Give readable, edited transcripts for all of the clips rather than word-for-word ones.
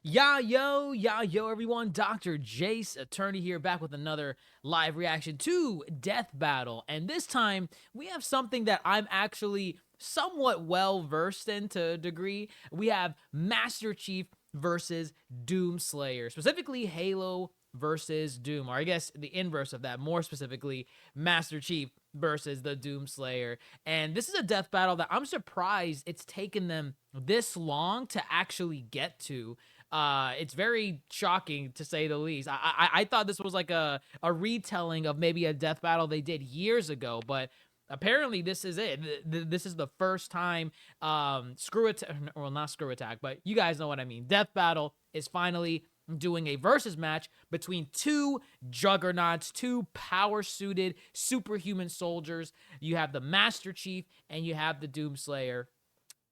Yeah, yo, everyone. Dr. Jace, attorney here, back with another live reaction to Death Battle. And this time, we have something that I'm actually somewhat well versed in to a degree. We have Master Chief versus Doomslayer, specifically Halo versus Doom, or I guess the inverse of that, more specifically, Master Chief versus the Doomslayer. And this is a death battle that I'm surprised it's taken them this long to actually get to. It's very shocking, to say the least. I thought this was like a retelling of maybe a death battle they did years ago, but apparently this is it. This is the first time Screw Attack, well, not Screw Attack, but you guys know what I mean. Death Battle is finally doing a versus match between two juggernauts, two power-suited superhuman soldiers. You have the Master Chief and you have the Doomslayer.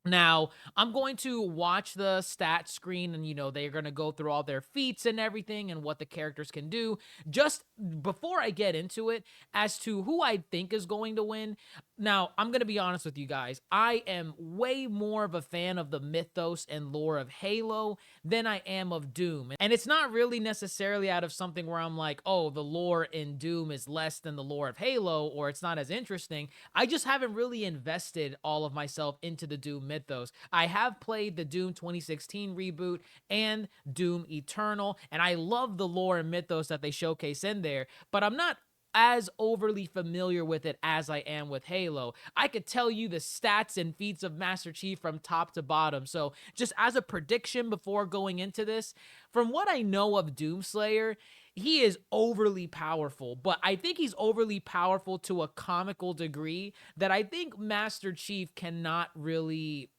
Now, I'm going to watch the stat screen and, they're going to go through all their feats and everything and what the characters can do. Just before I get into it, as to who I think is going to win, now, I'm going to be honest with you guys. I am way more of a fan of the mythos and lore of Halo than I am of Doom. And it's not really necessarily out of something where I'm like, oh, the lore in Doom is less than the lore of Halo, or it's not as interesting. I just haven't really invested all of myself into the Doom mythos. I have played the Doom 2016 reboot and Doom Eternal, and I love the lore and mythos that they showcase in there, but I'm not as overly familiar with it as I am with Halo. I could tell you the stats and feats of Master Chief from top to bottom. So just as a prediction before going into this, from what I know of Doomslayer, he is overly powerful, but I think he's overly powerful to a comical degree that I think Master Chief cannot really,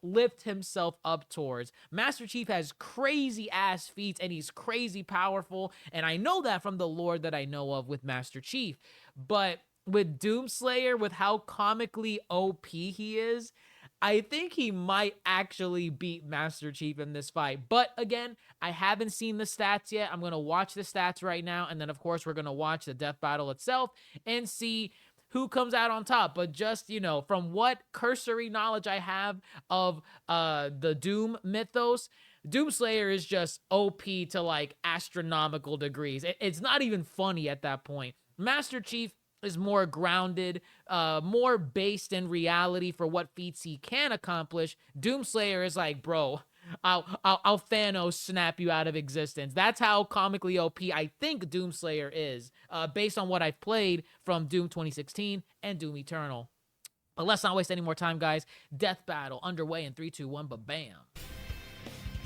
lift himself up towards. Master Chief has crazy ass feats and he's crazy powerful, and I know that from the lore that I know of with Master Chief. But with Doomslayer, with how comically OP he is, I think he might actually beat Master Chief in this fight. But again, I haven't seen the stats yet. I'm going to watch the stats right now, and then of course we're going to watch the death battle itself and see who comes out on top. But just, from what cursory knowledge I have of the Doom mythos, Doomslayer is just OP to like astronomical degrees. It's not even funny at that point. Master Chief is more grounded, more based in reality for what feats he can accomplish. Doomslayer is like, bro, I'll Thanos snap you out of existence. That's how comically OP I think Doomslayer is, based on what I've played from Doom 2016 and Doom Eternal. But let's not waste any more time, guys. Death battle underway in 3, 2, 1, ba-bam.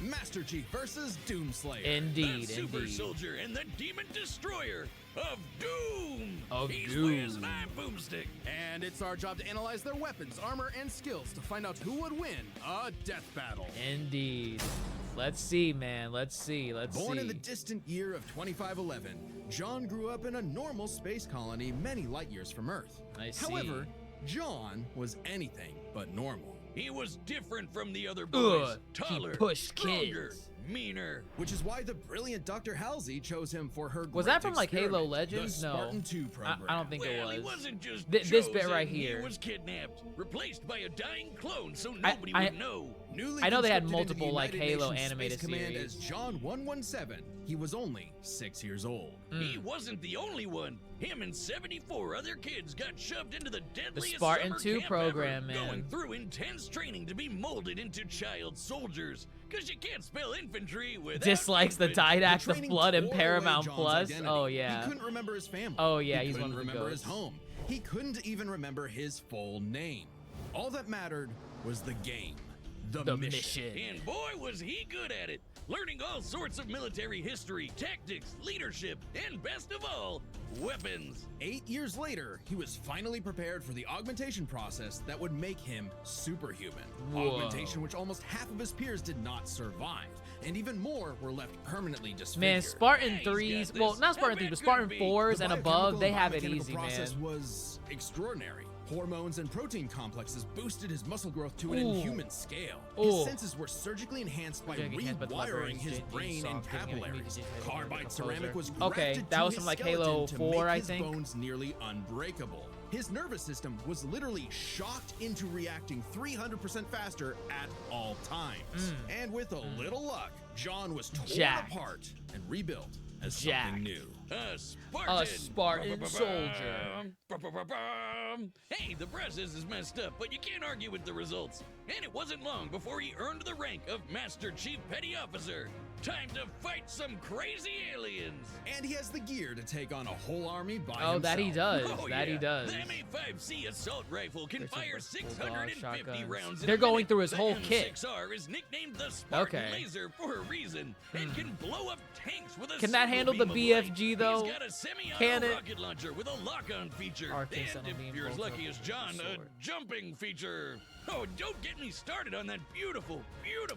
Master Chief versus Doomslayer. Indeed, the super indeed. soldier and the demon destroyer of Doom. He Doom. swears an iron boomstick. And it's our job to analyze their weapons, armor, and skills to find out who would win a death battle. Indeed. Let's see, man. Let's see. Born in the distant year of 2511, John grew up in a normal space colony many light years from Earth. I see. However, John was anything but normal. He was different from the other boys. Taller, he pushed stronger, kids. meaner. Which is why the brilliant Dr. Halsey chose him for her Was great that from like Halo experiment, Legends? the No. Spartan 2 program. I don't think it Well, was. he wasn't just This bit chosen, right here. He was kidnapped, replaced by a dying clone so nobody would know. Newly I know they had conscripted into multiple, the like, United Halo Nations animated Space Command series. as John 117, he was only 6 years old. He wasn't the only one. Him and 74 other kids got shoved into the deadliest Spartan summer 2 camp program, ever, man. going through intense training to be molded into child soldiers. Cause you can't spell infantry without Dislikes the infant. Didact of training Blood and tore away Paramount John's Plus. identity. Oh yeah. He couldn't remember his family. Oh, yeah, He he's couldn't one of the remember his ghosts. home. He couldn't even remember his full name. All that mattered was the game. The mission. And boy, was he good at it, learning all sorts of military history, tactics, leadership, and best of all, weapons. 8 years later, he was finally prepared for the augmentation process that would make him superhuman. Whoa. Augmentation which almost half of his peers did not survive, and even more were left permanently disfigured. Man, Spartan Yeah, he's got 3s, this. well, not Spartan How 3s, bad but could Spartan it be? 4s The and above, biochemical they and have it biomechanical easy, process man. was extraordinary. Hormones and protein complexes boosted his muscle growth to an Ooh. inhuman scale. Ooh. His senses were surgically enhanced by Surgically enhanced by the rewiring his libraries, brain and songs, getting capillaries. immediate Carbide ceramic was Okay, grafted that to was his from, like, skeleton Halo to 4, make I his think. bones nearly unbreakable. His nervous system was literally shocked into reacting 300% faster at all times. And with a little luck, John was torn Jacked. apart and rebuilt as Jacked. something new. A Spartan. A Spartan soldier. Hey, the process is messed up, but you can't argue with the results. And it wasn't long before he earned the rank of Master Chief Petty Officer. Time to fight some crazy aliens. And he has the gear to take on a whole army by Oh, himself. that he does. Oh, that he yeah. does. The M85C assault rifle can There's some fire bulldog 650 shotguns. rounds in They're a going minute. through his The whole kit. M6R is nicknamed the Spartan Okay. Laser for a reason and can blow up tanks with a Can that single handle the beam of light. BFG though? He's got a semi-auto Can it? rocket launcher with a lock-on feature. Arcane And Sentinel if beam you're as bolts lucky up as with John, the a sword. jumping feature. Oh, don't get me started on that beautiful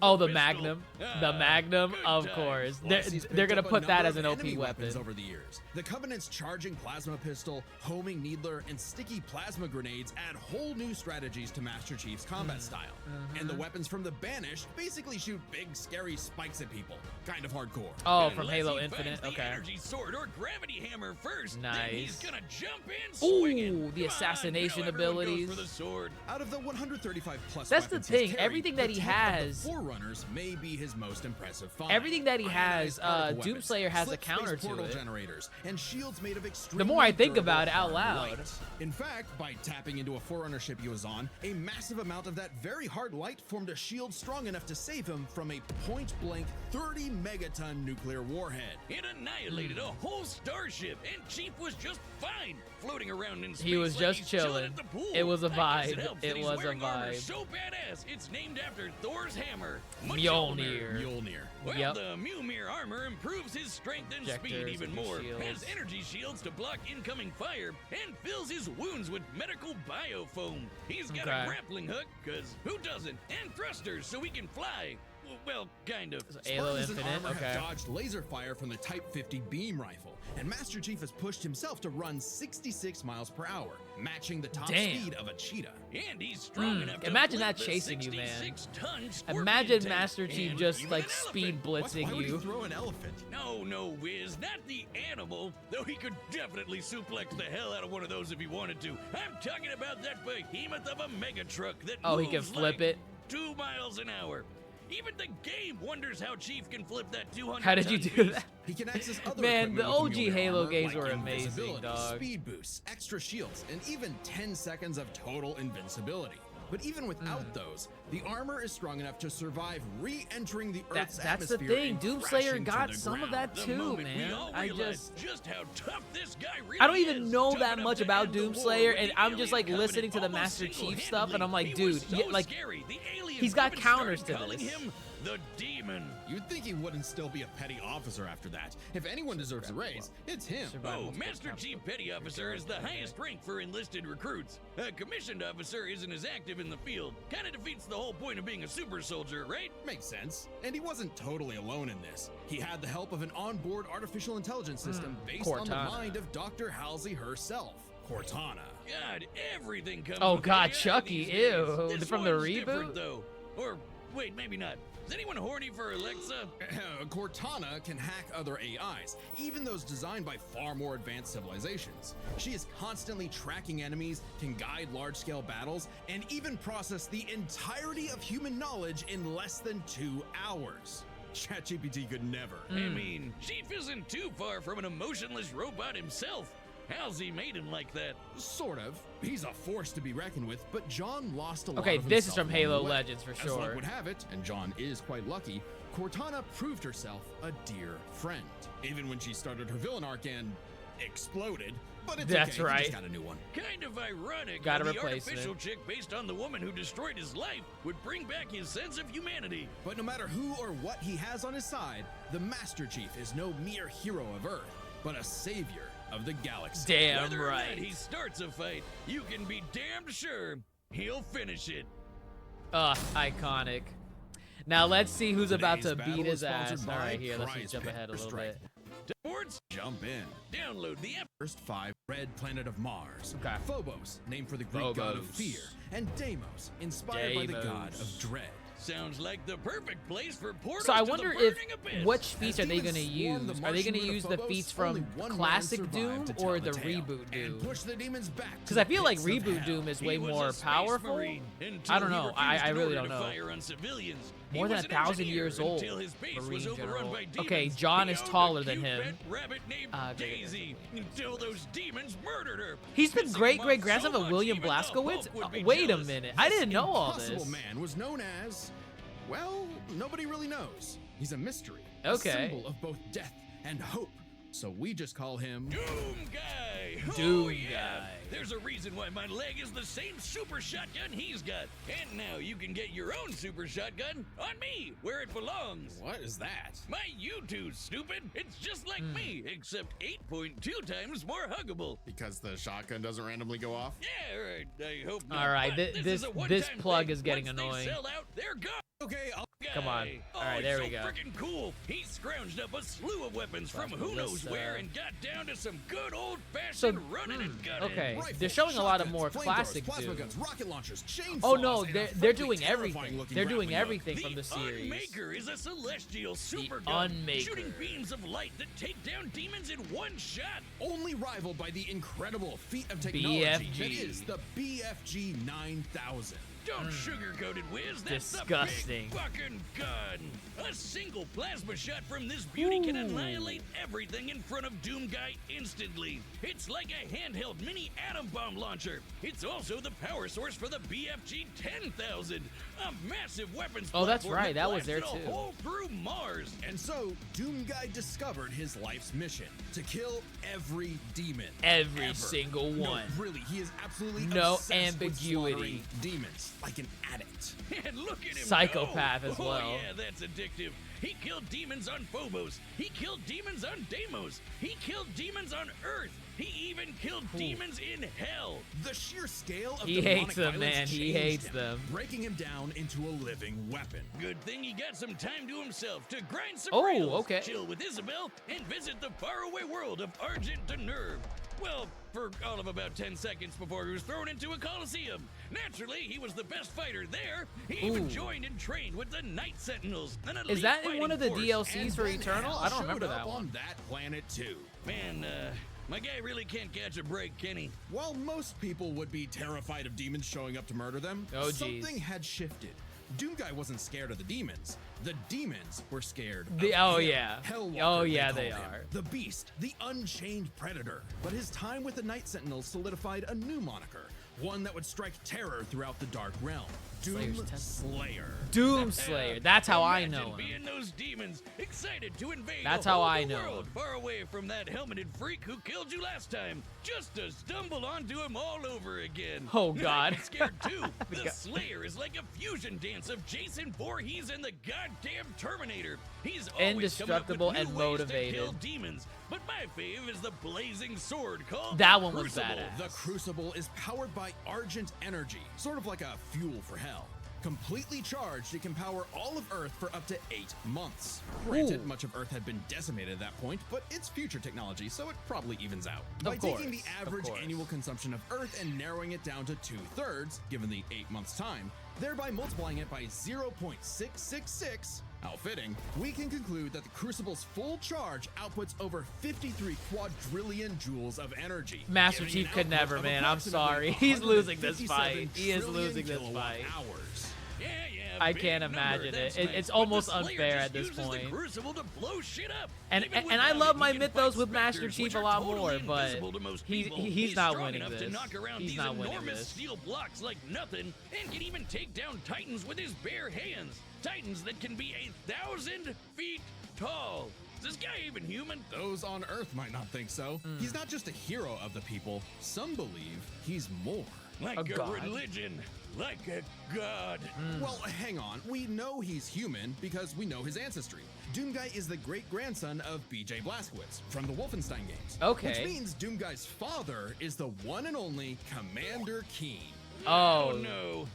Oh, the pistol. Magnum. Ah, The Magnum, good of times. course. Plus, he's They're picked gonna up a put that number as an of OP enemy weapons weapon. over the years. The Covenant's charging plasma pistol, homing needler, and sticky plasma grenades add whole new strategies to Master Chief's combat style. And the weapons from the Banished basically shoot big, scary spikes at people. Kind of hardcore. Oh, from Unless Halo he Infinite. finds the Okay. energy sword or gravity hammer first, then he's Nice. gonna jump in Ooh, swinging. the Come on, assassination everyone goes abilities. for the sword. Out of the 135 plus That's the weapons he's thing, carried, everything that the he tech of has- the Forerunners may be his most impressive find. Everything that he Ionized has, particle weapons, Doomslayer has a slip space counter to portal it. generators, and shields made of extremely The more I think durable about it out hard loud. light. In fact, by tapping into a Forerunner ship he was on, a massive amount of that very hard light formed a shield strong enough to save him from a point-blank 30 megaton nuclear warhead. It annihilated a whole starship, and Chief was just fine floating around in space. He was like just he's chilling chilling. at the pool. It was a I guess vibe. helps It that he's was a wearing armor vibe. so badass, it's named after Thor's hammer, Mjolnir. Mjolnir. Well, Yep. the Mjolnir armor improves his strength and speed Projectors, even energy more, shields. has energy shields to block incoming fire, and fills his wounds with medical biofoam. He's got Okay. a grappling hook, cause who doesn't? And thrusters so he can fly. Well, kind of. Halo Spartans and Infinite. armor Okay. have dodged laser fire from the Type 50 beam rifle, and Master Chief has pushed himself to run 66 miles per hour, matching the top Damn. speed of a cheetah. And he's strong enough to Imagine flip that the chasing you, man. 66-ton Scorpion Imagine tank Master Chief and just even like an speed elephant. Why blitzing would he you. throw an elephant? No, Wiz, not the animal, though he could definitely suplex the hell out of one of those if he wanted to. I'm talking about that behemoth of a mega truck that Oh, he can moves flip like it? 2 miles an hour. Even the game wonders how Chief can flip that 200 How did you ton do beast. that? He can access other Man, the equipment with OG Mjolnir Halo armor, games like were amazing, invisibility, dog. Speed boosts, extra shields, and even 10 seconds of total invincibility. But even without Hmm. those, the armor is strong enough to survive re-entering the That- Earth's that's the atmosphere thing. and Doomslayer crashing to got the some of ground. that The too, moment we man. all I realized just how tough this guy really I don't even is, know tough that enough much to about end the war Doomslayer, with and the I'm just like alien listening to the covenant Master almost Chief stuff, and I'm like, single-handedly. dude, He was yeah, so like scary. The alien he's got even counters started to calling this. him the Demon. You'd think he wouldn't still be a petty officer after that. If anyone deserves a raise, it's him. Oh, Master Chief Petty Officer is the highest rank for enlisted recruits. A commissioned officer isn't as active in the field. Kinda defeats the whole point of being a super soldier, right? Makes sense. And he wasn't totally alone in this. He had the help of an onboard artificial intelligence system based on the Cortana. mind of Dr. Halsey herself, Cortana. God, everything comes Oh, with God, AI Chucky, these days. ew. This From the one's different, reboot? though. Or, wait, maybe not. Is anyone horny for Alexa? Cortana can hack other AIs, even those designed by far more advanced civilizations. She is constantly tracking enemies, can guide large-scale battles, and even process the entirety of human knowledge in less than 2 hours. ChatGPT could never. I mean, Chief isn't too far from an emotionless robot himself. Halsey made him like that. Sort of. He's a force to be reckoned with, but John lost a lot Okay, of this is himself from along Halo the way. Legends for As sure. luck would have it, and John is quite lucky, Cortana proved herself a dear friend. Even when she started her villain arc and exploded. But it's That's okay, he right. just got a new one. Kind of ironic Gotta that the replace artificial it. chick based on the woman who destroyed his life would bring back his sense of humanity. But no matter who or what he has on his side, the Master Chief is no mere hero of Earth, but a savior of the galaxy. damn Whether or not right. he starts a fight, you can be damned sure he'll finish it. Iconic. Now let's see who's about to Today's battle beat his is sponsored ass. by All right, here, let's Prize just jump Pit ahead a for little Strike. bit. Boards, Jump in. download the app. First 5, red planet of Mars. Okay. Phobos, named for the Greek god of Phobos. fear. And Deimos, inspired by the god Deimos. of dread. Sounds like the perfect place for portals So I to the wonder burning if abyss. which feats As are they going to demons swarm use? the Are they Martian going to moon use of the Phobos, feats only from one man classic survived Doom to tell or the tale reboot and Doom? push the demons back to Because I the feel like pits of reboot hell. Doom is He way was a more space powerful. marine until I don't he know. refused I in really order don't to know. fire on civilians. He More than was an 1,000 engineer years old. until his base Marine was overrun general. by demons. Okay, John He is owned a taller than cute him. pet rabbit named Okay. Daisy until those demons murdered her. He's the Pissing great him off great grandson so of much, William even the Blazkowicz. Pope would be Wait a jealous. minute, I didn't know all Impossible this. Man was known as, well, nobody really knows. He's a mystery. Okay. A symbol of both death and hope. So we just call him Doom Guy! Doom Oh, yeah. Guy. There's a reason why my leg is the same super shotgun he's got. And now you can get your own super shotgun on me, where it belongs. What is that? My U2, stupid. It's just like Hmm. me, except 8.2 times more huggable. Because the shotgun doesn't randomly go off? Yeah, right. I hope not. All right, but this- is a this one-time plug thing. is getting Once annoying. They sell out, they're gone. Okay, I'll Come on. Guy. All right, Oh, there it's we so go. freaking cool. He scrounged up a slew of weapons from who knows Melissa. where and got down to some good old-fashioned So, running and gunning. okay. Rifles, They're showing a lot of shotguns, more flamethrowers, classic plasma Doom. guns, rocket launchers, chainsaws. Oh no, and a they're frankly doing everything. terrifying-looking They're doing grappling hook. everything from the series. Unmaker is a celestial super Unmaker. shooting beams of light that take down demons in one shot. Only rivaled by the incredible feat of technology that BFG. is the BFG 9000. Don't sugarcoat it, Wiz. That's Disgusting. the big fucking gun. A single plasma shot from this beauty can annihilate everything in front of Doom Guy instantly. It's like a handheld mini atom bomb launcher. It's also the power source for the BFG 10,000, a massive weapons Oh, that's platform right, that was there blasted a too. hole through Mars. And so, Doom Guy discovered his life's mission to kill every demon. Every ever. single No, one. really, he is absolutely No obsessed with ambiguity. slaughtering demons like an addict. And look at him Psychopath go. as well. Oh yeah, that's addictive. He killed demons on Phobos. He killed demons on Deimos. He killed demons on Earth. He even killed demons in hell. The sheer scale of He demonic hates them, violence man. He changed hates him, them. breaking him down into a living weapon. Good thing he got some time to himself to grind some Oh, rails, okay. chill with Isabel, and visit the faraway world of Argent de Nerve. Well, for all of about 10 seconds before he was thrown into a coliseum. Naturally, he was the best fighter there. He even Ooh. joined and trained with the Night Sentinels, an elite Is that in one fighting of the force. DLCs And for then Eternal? Hal I don't showed remember up that on one. that planet too. Man, my guy really can't catch a break, can he? While most people would be terrified of demons showing up to murder them, Oh, geez. something had shifted. Doom Guy wasn't scared of the demons. The demons were scared The- of oh, him. yeah. Hellwalker, Oh, yeah, they they called him. are. The Beast, the Unchained Predator. But his time with the Night Sentinels solidified a new moniker, one that would strike terror throughout the Dark Realm. Doom Slayer's Temple. Slayer. Doom Slayer. That's how I Imagine know him. being those demons, excited to invade That's a how whole I new know world, him. far away from that helmeted freak who killed you last time, just to stumble onto him all over again. Oh, God. I'm scared too. The God. Slayer is like a fusion dance of Jason Voorhees and the goddamn Terminator. He's always Indestructible coming up and with new ways to motivated. kill demons, but my fave is the blazing sword called That the one was Crucible. badass. The Crucible is powered by Argent energy, sort of like a fuel for hell. Completely charged, it can power all of Earth for up to 8 months. Granted, Ooh. much of Earth had been decimated at that point, but it's future technology, so it probably evens out. By Of taking the course, of average course. annual consumption of Earth and narrowing it down to 2/3, given the 8 months time, thereby multiplying it by 0.666, how fitting, we can conclude that the Crucible's full charge outputs over 53 quadrillion joules of energy. Master giving an Chief could output never, of man. I'm approximately sorry. He's losing this 157 fight. He is trillion losing this kilowatt fight. hours. Yeah, I big can't number, imagine that's it. nice. It's But almost the Slayer unfair just at this uses point. The Crucible to blow shit up. And Even and I without love it, my he can mythos fight with Master specters, Chief which a are lot totally more, but invisible to most he's people. he's not strong winning enough this. To knock around He's these not winning enormous this. steel blocks like nothing, and can even take down titans with his bare hands. Titans that can be 1,000 feet tall. Is this guy even human? Those on Earth might not think so. Hmm. He's not just a hero of the people. Some believe he's more. Like A a, god. religion, like a god. Well, hang on. We know he's human because we know his ancestry. Doomguy is the great-grandson of B.J. Blazkowicz from the Wolfenstein games. Okay. Which means Doomguy's father is the one and only Commander Keen. Oh, no.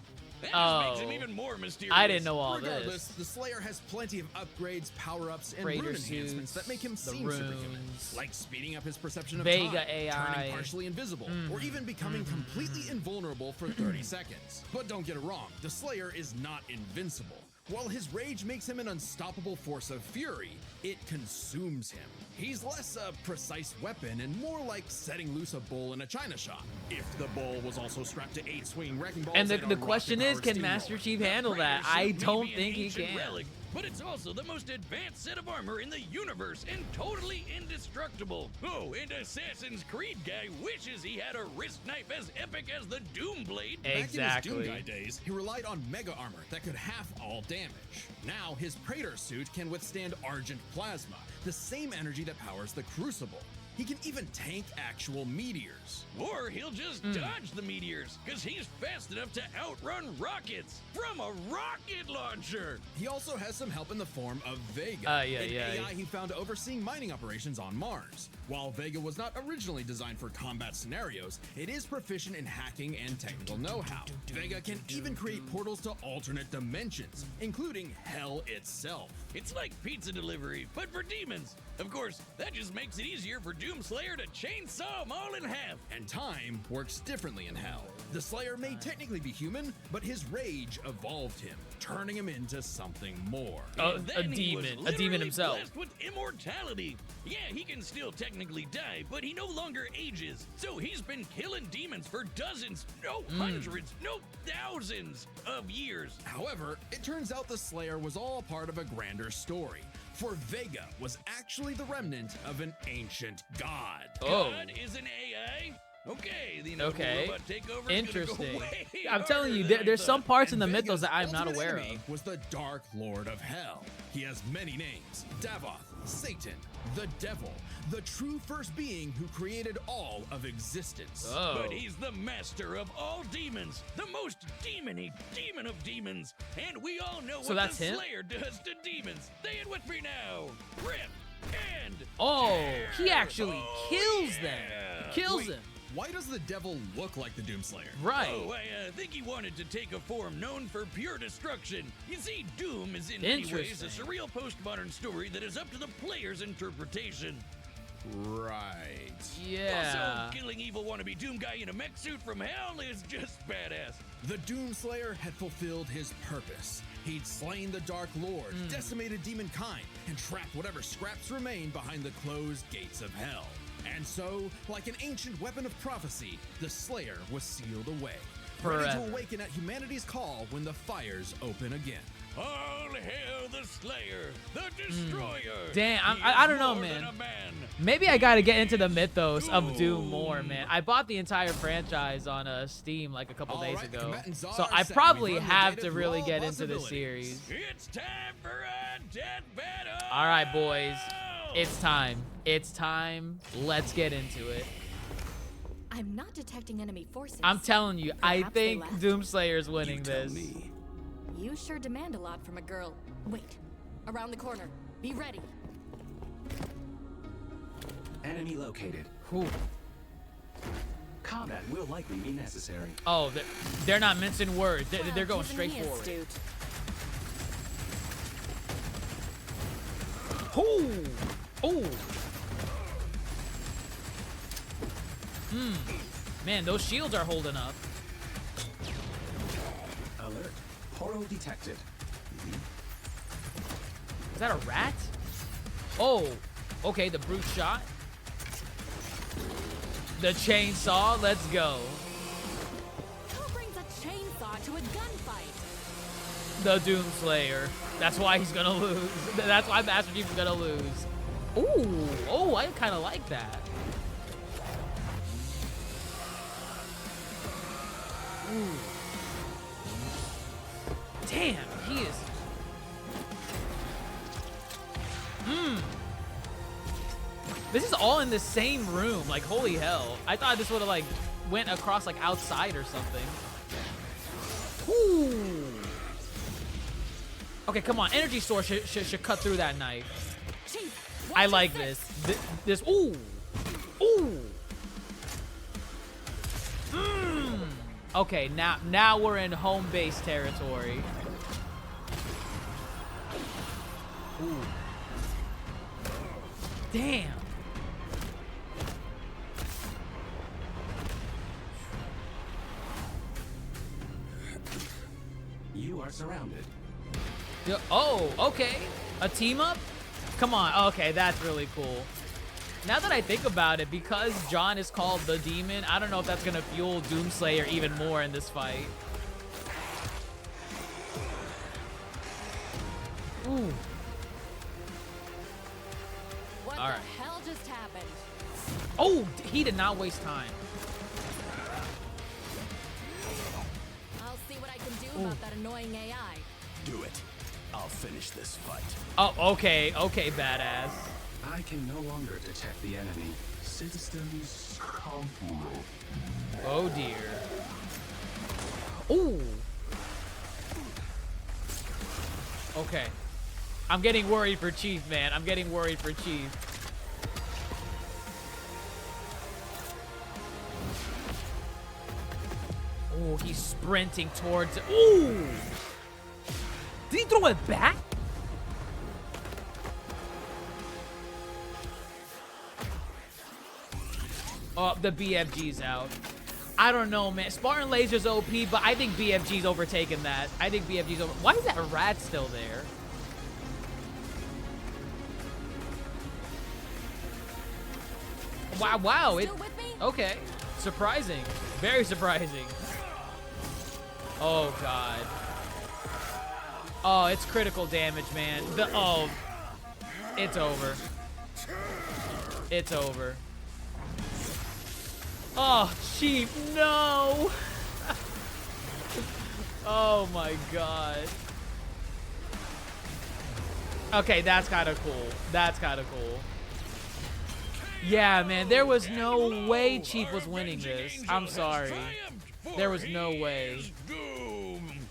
That just makes him Oh. even more mysterious. I didn't know all Regardless, this. the Slayer has plenty of upgrades, power-ups, and Raider rune enhancements suits, that make him the seem superhuman. runes, Like speeding up his perception of Vega time, AI. turning partially invisible, or even becoming completely invulnerable for 30 seconds. But don't get it wrong, the Slayer is not invincible. While his rage makes him an unstoppable force of fury, it consumes him. He's less a precise weapon and more like setting loose a bull in a china shop. If the bull was also strapped to 8 swinging wrecking balls And and the a question is, rocket-powered can steamroller. Master Chief handle The that? Predator I suit may don't be an think he ancient can. relic, but it's also the most advanced set of armor in the universe and totally indestructible. Oh, and Assassin's Creed guy wishes he had a wrist knife as epic as the Doom Blade. Back in his Doom Exactly. Guy days, he relied on mega armor that could half all damage. Now, his Praetor suit can withstand Argent Plasma, the same energy that powers the Crucible. He can even tank actual meteors. Or he'll just dodge the meteors, because he's fast enough to outrun rockets from a rocket launcher. He also has some help in the form of Vega, Yeah, an yeah. AI he found overseeing mining operations on Mars. While Vega was not originally designed for combat scenarios, it is proficient in hacking and technical know-how. Vega can even create portals to alternate dimensions, including Hell itself. It's like pizza delivery, but for demons. Of course, that just makes it easier for Doomslayer to chainsaw them all in half. And time works differently in Hell. The Slayer may technically be human, but his rage evolved him, turning him into something more. And A then he was demon literally himself. blessed with immortality. Yeah, he can still technically die, but he no longer ages. So he's been killing demons for dozens, no hundreds, no thousands of years. However, it turns out the Slayer was all part of a grander story. For Vega was actually the remnant of an ancient god. Oh. God is an AI? Okay, the Okay. robot takeover Interesting. Go way I'm telling you, harder than I there's some thought. parts in the And mythos Vega's that I'm not ultimate aware enemy of. was the Dark Lord of Hell. He has many names: Davoth, Satan, the Devil, the true first being who created all of existence. Oh. But he's the master of all demons, the most demon-y demon of demons. And we all know So what that's the him? Slayer does to demons. Say it with me now. Rip and Oh, tear. he actually Oh, kills yeah. them. Kills Wait, them. why does the Devil look like the Doomslayer? Right. Oh, I think he wanted to take a form known for pure destruction. You see, Doom is in many ways a Interesting. surreal postmodern story that is up to the player's interpretation. Right. Yeah. Also, killing evil wannabe Doom guy in a mech suit from hell is just badass. The Doomslayer had fulfilled his purpose. He'd slain the Dark Lord, decimated demonkind, and trapped whatever scraps remained behind the closed gates of hell. And so, like an ancient weapon of prophecy, the Slayer was sealed away, ready Forever. to awaken at humanity's call when the fires open again. All hail the Slayer, the Destroyer. Damn, He I is don't know, more man. than a man. Maybe I gotta get into the mythos of Doom more, man. I bought the entire franchise on Steam like a couple All days right, the ago, combatants are so I set. probably We've run the have data to through really all get into the possibilities. series. It's time for a death battle. All right, boys, it's time. It's time. Let's get into it. I'm not detecting enemy forces. I'm telling you, I Perhaps they think left? Doomslayer's winning You tell this. me. You sure demand a lot from a girl. Wait. Around the corner. Be ready. Enemy located. Whew. Combat will likely be necessary. Oh, they're not mincing words. They're Well, going even straight he is forward. astute. Ooh. Ooh. Man, those shields are holding up. Alert. Horo detected. Is that a rat? Oh, okay, the brute shot. The chainsaw, let's go. Who brings a chainsaw to a gunfight? The Doomslayer. That's why he's gonna lose. That's why Master Chief is gonna lose. Ooh, oh, I kind of like that. Ooh. Damn, he is. This is all in the same room. Like, holy hell. I thought this would have, like, went across, like, outside or something. Ooh. Okay, come on. Energy source should cut through that knife. Chief, I watch like your this. six. This. Ooh. Ooh. Okay, now we're in home base territory. Ooh. Damn. You are surrounded. Oh, okay. A team up? Come on. Okay, that's really cool. Now that I think about it, because John is called the Demon, I don't know if that's going to fuel Doomslayer even more in this fight. Ooh. What All right. the hell just happened? Oh, he did not waste time. I'll see what I can do about that annoying AI. Do it. I'll finish this fight. Oh, okay. Okay, badass. I can no longer detect the enemy. Systems complete. Oh, dear. Ooh. Okay. I'm getting worried for Chief, man. I'm getting worried for Chief. Oh, he's sprinting towards it. Ooh! Did he throw it back? Oh, the BFG's out. I don't know, man. Spartan Laser's OP, but I think BFG's overtaken that. I think BFG's over. Why is that rat still there? Wow, wow. Still with me? Okay. Surprising. Very surprising. Oh, God. Oh, it's critical damage, man. Oh. It's over. It's over. Oh, Chief, no! Oh my god. Okay, that's kind of cool. That's kind of cool. Yeah, man, there was no way Chief was winning this. I'm sorry. There was no way.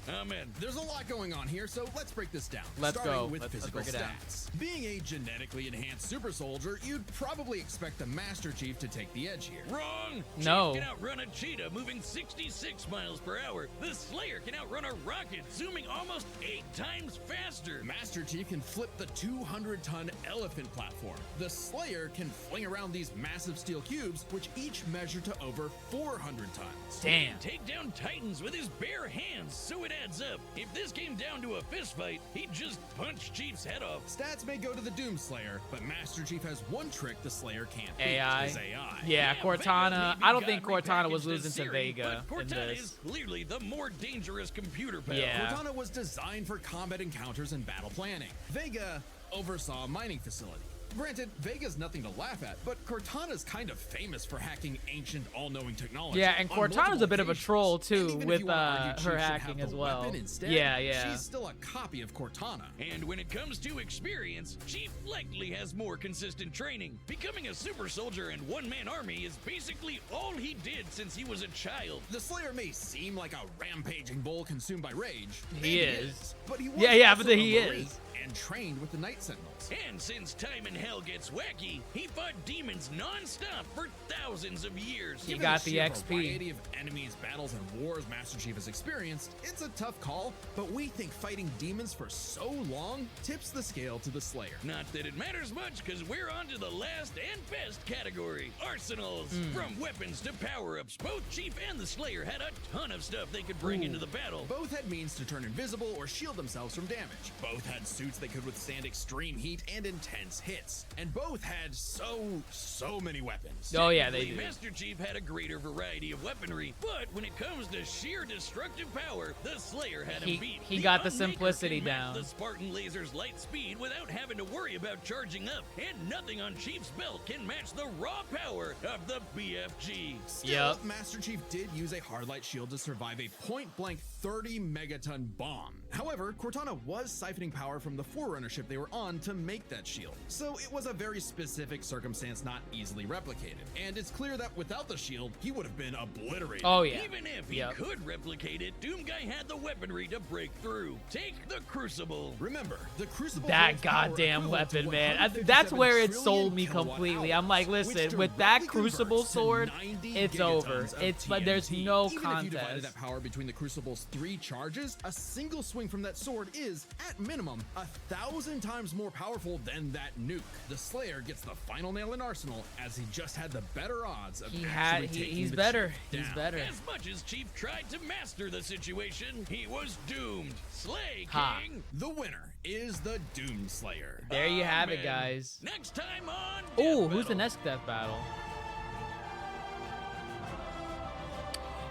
Amen. There's a lot going on here, so let's break this down. Let's Starting go. with Let's physical break it down. stats. Being a genetically enhanced super soldier, you'd probably expect the Master Chief to take the edge here. Wrong. No. Chief can outrun a cheetah moving 66 miles per hour. The Slayer can outrun a rocket zooming almost 8 times faster. Master Chief can flip the 200-ton elephant platform. The Slayer can fling around these massive steel cubes, which each measure to over 400 tons. Damn. Take down Titans with his bare hands, so it adds up. If this came down to a fist fight, he'd just punch Chief's head off. Stats may go to the Doomslayer, but Master Chief has one trick the Slayer can't beat, AI. his AI. Yeah, Vega Cortana. maybe I don't got think Cortana was repackaged losing as to Siri, Vega but in Cortana this. is clearly the more dangerous computer pal. Yeah. Cortana was designed for combat encounters and battle planning. Vega oversaw a mining facility. Granted, Vega's nothing to laugh at, but Cortana's kind of famous for hacking ancient, all-knowing technology. Yeah, and on Cortana's multiple a bit of a occasions. troll, And too, even if with you wanna argue Chief her should have hacking the as well. weapon instead, Yeah, yeah. she's still a copy of Cortana. And when it comes to experience, Chief likely has more consistent training. Becoming a super soldier and one-man army is basically all he did since he was a child. The Slayer may seem like a rampaging bull consumed by rage. He and is. But he was Yeah, also but a he Marine is. and trained with the Night Sentinels. And since time in hell gets wacky, he fought demons non-stop for thousands of years. He Given got the sheer XP. variety of enemies, battles, and wars Master Chief has experienced, it's a tough call, but we think fighting demons for so long tips the scale to the Slayer. Not that it matters much, because we're on to the last and best category, arsenals. From weapons to power-ups, both Chief and the Slayer had a ton of stuff they could bring into the battle. Both had means to turn invisible or shield themselves from damage. Both had suits that could withstand extreme heat and intense hits. And both had so many weapons. Oh, yeah, they Technically, do. Master Chief had a greater variety of weaponry, but when it comes to sheer destructive power, the Slayer had him beat. He got the Unmaker simplicity can match down. The Spartan Laser's light speed without having to worry about charging up, and nothing on Chief's belt can match the raw power of the BFG. Still, Yep. Master Chief did use a hard light shield to survive a point-blank 30 megaton bomb. However, Cortana was siphoning power from the Forerunner ship they were on to make that shield. So it was a very specific circumstance not easily replicated. And it's clear that without the shield, he would have been obliterated. Oh, yeah. Even if he Yep. could replicate it, Doomguy had the weaponry to break through. Take the Crucible. Remember, the Crucible That holds power goddamn equivalent to weapon, man. 157 That's where it trillion sold me kilowatt completely. hours, I'm like, which listen, with that directly Crucible converts to sword, 90 it's gigatons over. of It's, but there's TNT. no Even if you divided contest. that power between the Crucible's 3 charges, a single swing from that sword is, at minimum, 1,000 times more powerful than that nuke. The Slayer gets the final nail in Arsenal as he just had the better odds of actually taking he's the better. Chief He's down. better. As much as Chief tried to master the situation, he was doomed. Slay Ha. King. The winner is the Doom Slayer. There you have it, Amen. guys. Next time on Oh, Death who's the Battle. next death battle?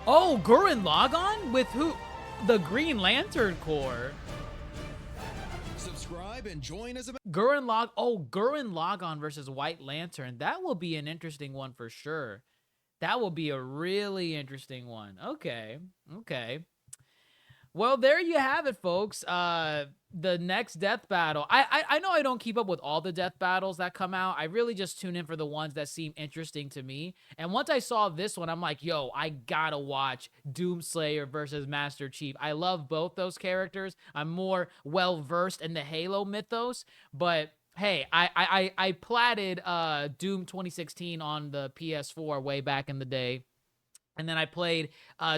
Oh, Gurren Lagann with who? The Green Lantern Corps. Subscribe and join as a Gurren Lagann versus White Lantern. That will be an interesting one for sure. That will be a really interesting one. Okay. Well, there you have it, folks. The next death battle. I know I don't keep up with all the death battles that come out. I really just tune in for the ones that seem interesting to me. And once I saw this one, I'm like, yo, I gotta watch Doomslayer versus Master Chief. I love both those characters. I'm more well-versed in the Halo mythos, but hey, I platted Doom 2016 on the PS4 way back in the day. And then I played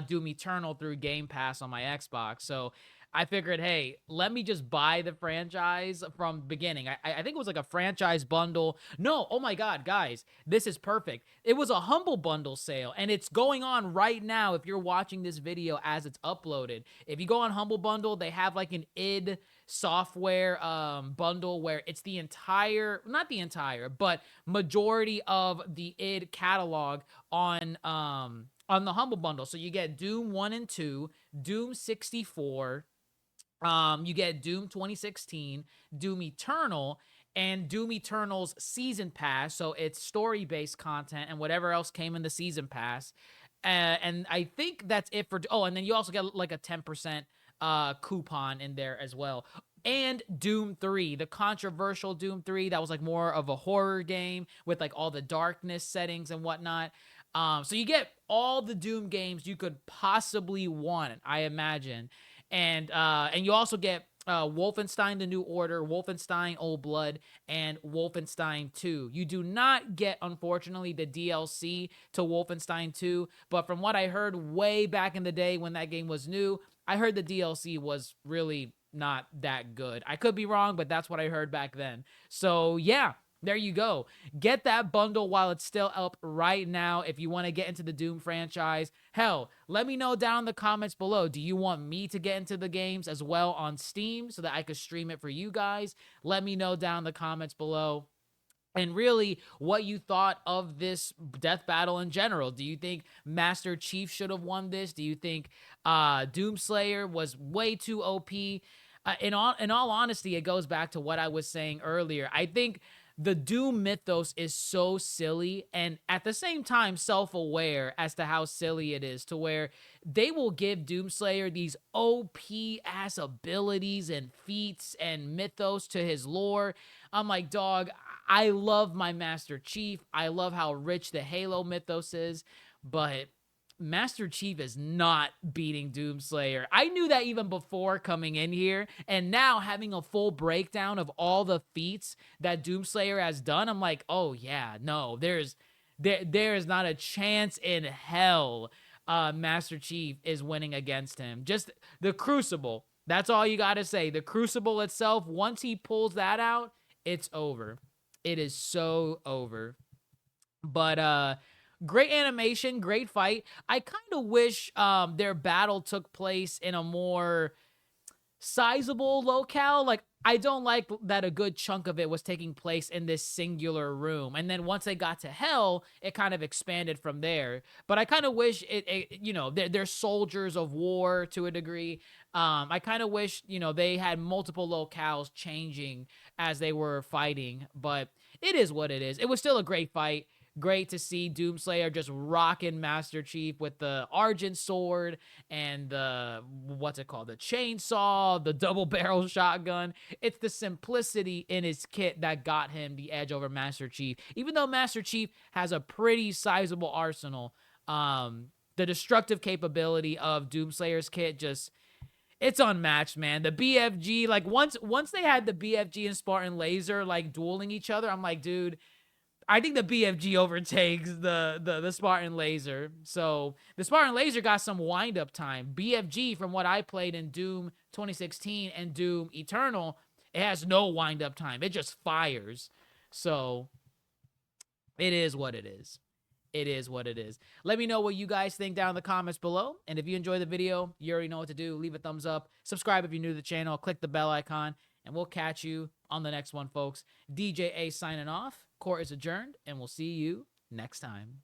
Doom Eternal through Game Pass on my Xbox. So I figured, hey, let me just buy the franchise from the beginning. I think it was like a franchise bundle. No, oh my God, guys, this is perfect. It was a Humble Bundle sale, and it's going on right now if you're watching this video as it's uploaded. If you go on Humble Bundle, they have like an id software bundle where it's the entire, not the entire, but majority of the id catalog on the Humble Bundle. So you get Doom 1 and 2, Doom 64, you get Doom 2016, Doom Eternal, and Doom Eternal's Season Pass. So it's story-based content and whatever else came in the Season Pass. And I think that's it for... Oh, and then you also get like a 10% coupon in there as well. And Doom 3, the controversial Doom 3, that was like more of a horror game with like all the darkness settings and whatnot. So you get all the Doom games you could possibly want, I imagine. And you also get Wolfenstein: The New Order, Wolfenstein: Old Blood, and Wolfenstein 2. You do not get, unfortunately, the DLC to Wolfenstein 2, but from what I heard way back in the day when that game was new, I heard the DLC was really not that good. I could be wrong, but that's what I heard back then. So yeah, there you go. Get that bundle while it's still up right now if you want to get into the Doom franchise. Hell, let me know down in the comments below. Do you want me to get into the games as well on Steam so that I could stream it for you guys? Let me know down in the comments below. And really, what you thought of this death battle in general. Do you think Master Chief should have won this? Do you think Doomslayer was way too OP? In all honesty, it goes back to what I was saying earlier. I think the Doom mythos is so silly and at the same time self-aware as to how silly it is, to where they will give Doomslayer these OP-ass abilities and feats and mythos to his lore. I'm like, dog, I love my Master Chief. I love how rich the Halo mythos is, but Master Chief is not beating Doomslayer. I knew that even before coming in here, and now having a full breakdown of all the feats that Doomslayer has done, I'm like, oh yeah, no, there is not a chance in hell Master Chief is winning against him. Just the Crucible. That's all you got to say. The Crucible itself, once he pulls that out, it's over. It is so over. But great animation, great fight. I kind of wish their battle took place in a more sizable locale. Like, I don't like that a good chunk of it was taking place in this singular room. And then once they got to hell, it kind of expanded from there. But I kind of wish it you know, they're soldiers of war to a degree. I kind of wish, you know, they had multiple locales changing as they were fighting. But it is what it is. It was still a great fight. Great to see Doomslayer just rocking Master Chief with the Argent sword and the, what's it called, the chainsaw, the double barrel shotgun. It's the simplicity in his kit that got him the edge over Master Chief. Even though Master Chief has a pretty sizable arsenal, the destructive capability of Doomslayer's kit just... it's unmatched, man. The BFG, like once they had the BFG and Spartan Laser like dueling each other, I'm like, dude, I think the BFG overtakes the Spartan Laser. So the Spartan Laser got some wind up time. BFG, from what I played in Doom 2016 and Doom Eternal, it has no wind up time. It just fires. So it is what it is. It is what it is. Let me know what you guys think down in the comments below. And if you enjoyed the video, you already know what to do. Leave a thumbs up. Subscribe if you're new to the channel. Click the bell icon. And we'll catch you on the next one, folks. DJ A signing off. Court is adjourned. And we'll see you next time.